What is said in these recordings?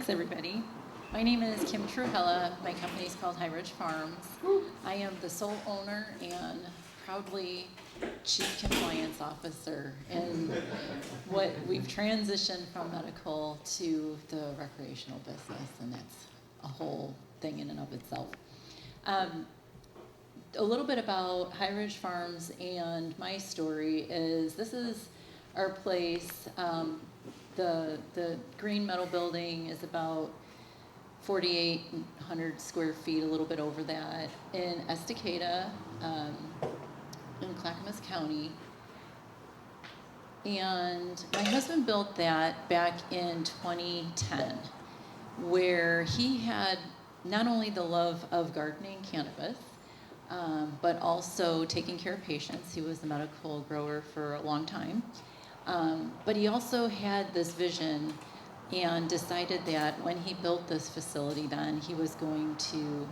Thanks, everybody. My name is Kim Trewhella. My company is called High Ridge Farms. I am the sole owner and proudly Chief Compliance Officer in what we've transitioned from medical to the recreational business, and that's a whole thing in and of itself. A little bit about High Ridge Farms and my story is this is our place. The green metal building is about 4,800 square feet, a little bit over that, in Estacada, in Clackamas County. And my husband built that back in 2010, where he had not only the love of gardening cannabis, but also taking care of patients. He was a medical grower for a long time. But he also had this vision and decided that when he built this facility then, he was going to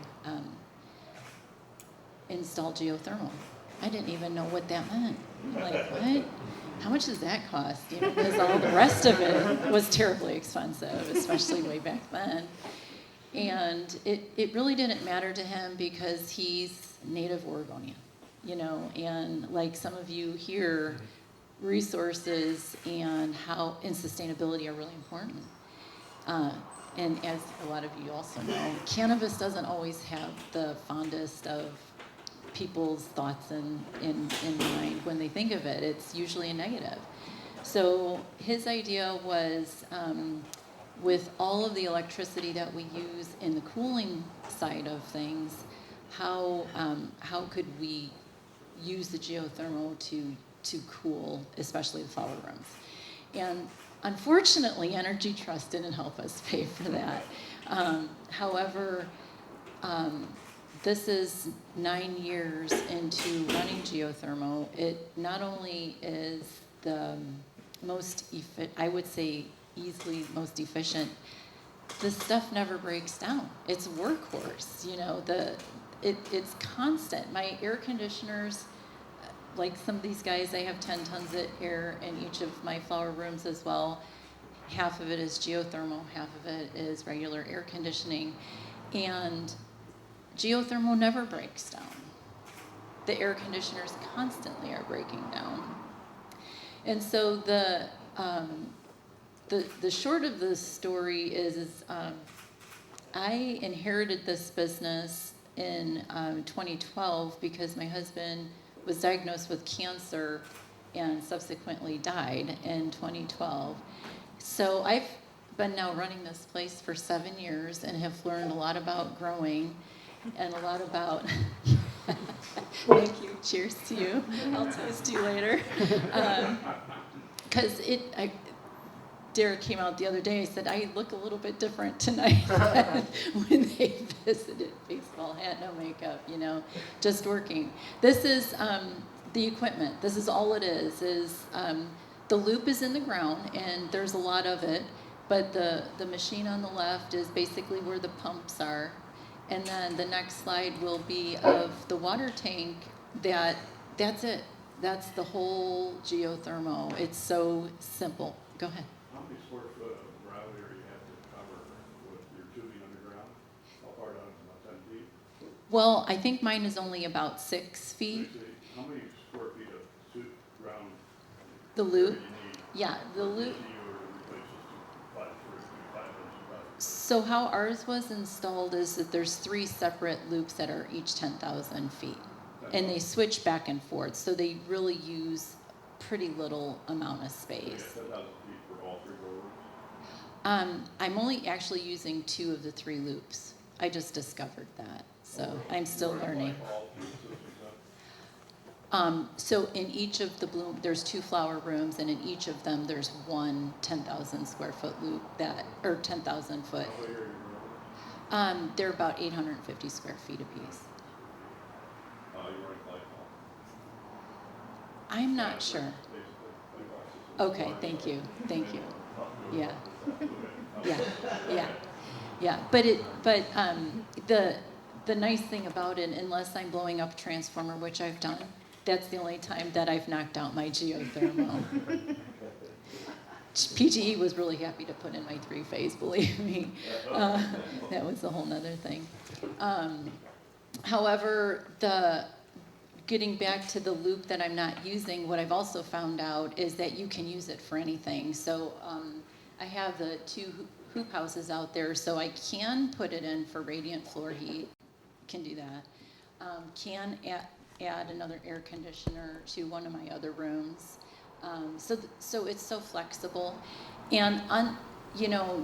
install geothermal. I didn't even know what that meant. I'm like, what? How much does that cost? You know, because all the rest of it was terribly expensive, especially way back then. And it really didn't matter to him because he's native Oregonian, you know, and like some of you here, resources and sustainability are really important. And as a lot of you also know, cannabis doesn't always have the fondest of people's thoughts in mind when they think of it. It's usually a negative. So his idea was, with all of the electricity that we use in the cooling side of things, how could we use the geothermal to cool, especially the flower rooms. And unfortunately, Energy Trust didn't help us pay for that. However, this is 9 years into running geothermal. It not only is the most I would say easily most efficient, the stuff never breaks down. It's workhorse, you know, it's constant. My air conditioners, like some of these guys, I have 10 tons of air in each of my flower rooms as well. Half of it is geothermal, half of it is regular air conditioning. And geothermal never breaks down. The air conditioners constantly are breaking down. And so the short of the story is I inherited this business in 2012 because my husband was diagnosed with cancer and subsequently died in 2012. So I've been now running this place for 7 years and have learned a lot about growing and a lot about, thank you, cheers to you, I'll toast to you later. Because Derek came out the other day and said, I look a little bit different tonight when they visited. Baseball hat, no makeup, you know, just working. This is the equipment. This is all it is the loop is in the ground, and there's a lot of it, but the machine on the left is basically where the pumps are. And then the next slide will be of the water tank. That's it. That's the whole geothermal. It's so simple. Go ahead. How many square foot of ground area you have to cover with your tubing underground? How far down is it, about 10 feet? Well, I think mine is only about 6 feet. How many square feet of ground? The loop? Yeah, the loop. So how ours was installed is that there's 3 separate loops that are each 10,000 feet. And they switch back and forth, so they really use pretty little amount of space. 10,000 feet for all 3 rooms? I'm only actually using 2 of the 3 loops. I just discovered that, so I'm still learning. So in each of the there's 2 flower rooms, and in each of them there's one 10,000 square foot loop or 10,000 foot. They're about 850 square feet apiece. I'm not sure. Okay, thank you. Yeah. But the nice thing about it, unless I'm blowing up a transformer, which I've done, that's the only time that I've knocked out my geothermal. PGE was really happy to put in my 3-phase, believe me. That was a whole nother thing. However, getting back to the loop that I'm not using, what I've also found out is that you can use it for anything. So I have the 2 hoop houses out there, so I can put it in for radiant floor heat. Can do that. Can add another air conditioner to one of my other rooms. So it's so flexible. And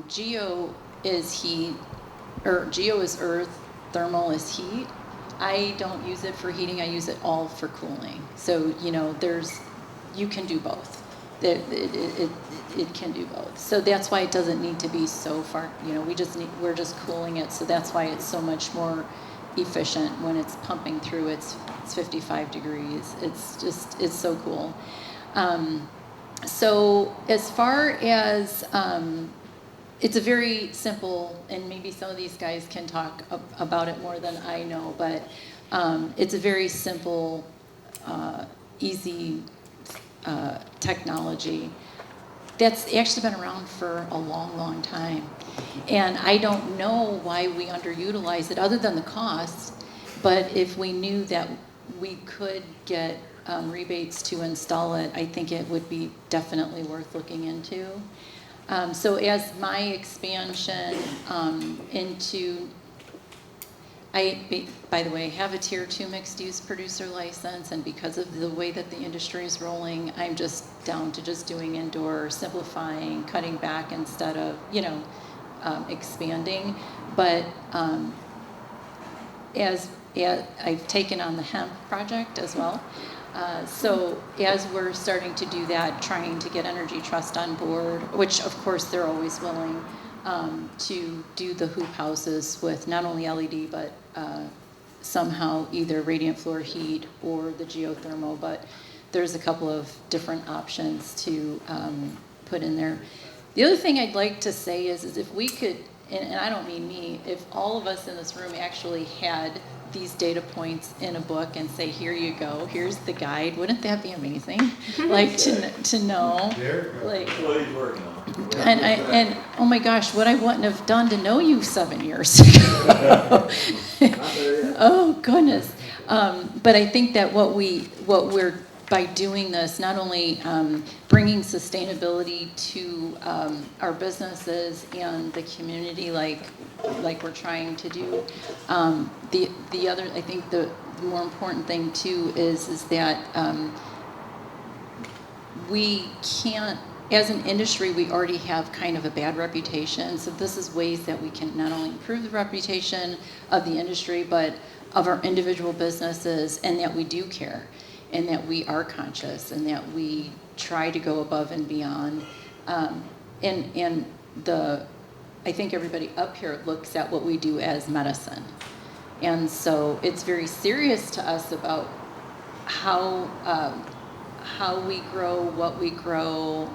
Geo is heat, or Geo is earth, thermal is heat. I don't use it for heating, I use it all for cooling. So, you can do both. It can do both. So that's why it doesn't need to be so far, we're just cooling it. So that's why it's so much more efficient when it's pumping through. It's 55 degrees. It's so cool. So as far as, it's a very simple, and maybe some of these guys can talk about it more than I know, but it's a very simple, easy technology that's actually been around for a long, long time. And I don't know why we underutilize it other than the cost, but if we knew that we could get rebates to install it, I think it would be definitely worth looking into. So as my expansion into, by the way, have a Tier 2 mixed-use producer license, and because of the way that the industry is rolling, I'm just down to just doing indoor, simplifying, cutting back instead of, expanding. But as I've taken on the hemp project as well. So as we're starting to do that, trying to get Energy Trust on board, which of course they're always willing to do the hoop houses with not only LED, but somehow either radiant floor heat or the geothermal, but there's a couple of different options to put in there. The other thing I'd like to say is if we could, and I don't mean me, if all of us in this room actually had these data points in a book and say, here you go, here's the guide, wouldn't that be amazing? Like to know, like, Well, he's working on it. and oh my gosh, what I wouldn't have done to know you 7 years ago. Oh goodness. But I think that what we're by doing this, not only bringing sustainability to our businesses and the community, like we're trying to do. The other, I think the more important thing too is that we can't, as an industry, we already have kind of a bad reputation. So this is ways that we can not only improve the reputation of the industry, but of our individual businesses, and that we do care, and that we are conscious, and that we try to go above and beyond. I think everybody up here looks at what we do as medicine. And so it's very serious to us about how we grow, what we grow,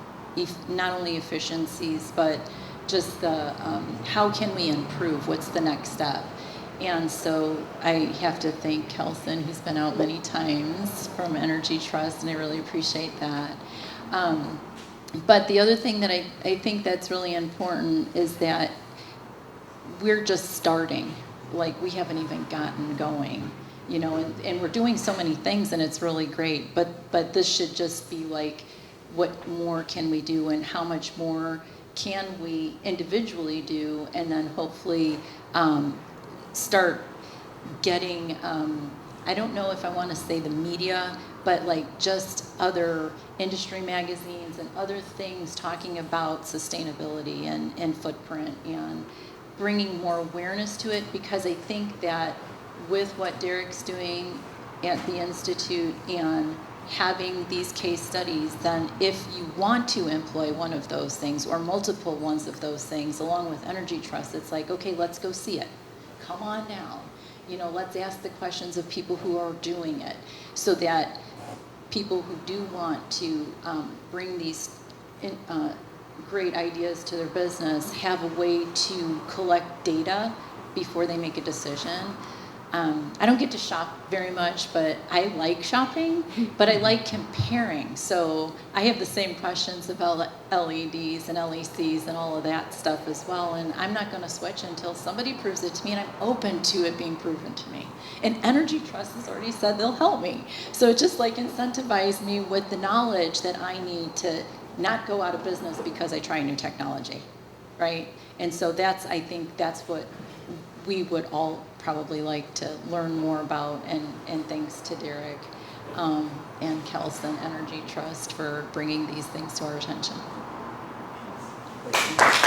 not only efficiencies, but just the how can we improve, what's the next step. And so I have to thank Kelson, who's been out many times from Energy Trust, and I really appreciate that. But the other thing that I think that's really important is that we're just starting. Like, we haven't even gotten going, and we're doing so many things, and it's really great. But this should just be like, what more can we do, and how much more can we individually do, and then hopefully start getting, I don't know if I want to say the media, but like just other industry magazines and other things talking about sustainability and footprint, and bringing more awareness to it, because I think that with what Derek's doing at the Institute and having these case studies, then if you want to employ one of those things or multiple ones of those things along with Energy Trust, it's like, okay, let's go see it. Come on down. Let's ask the questions of people who are doing it, so that people who do want to bring these great ideas to their business have a way to collect data before they make a decision. I don't get to shop very much, but I like shopping, but I like comparing. So I have the same questions about LEDs and LECs and all of that stuff as well. And I'm not going to switch until somebody proves it to me, and I'm open to it being proven to me. And Energy Trust has already said they'll help me. So it just like incentivized me with the knowledge that I need to not go out of business because I try new technology, right? And so I think that's what we would all probably like to learn more about, and thanks to Derek and Kelson Energy Trust for bringing these things to our attention. Thank you.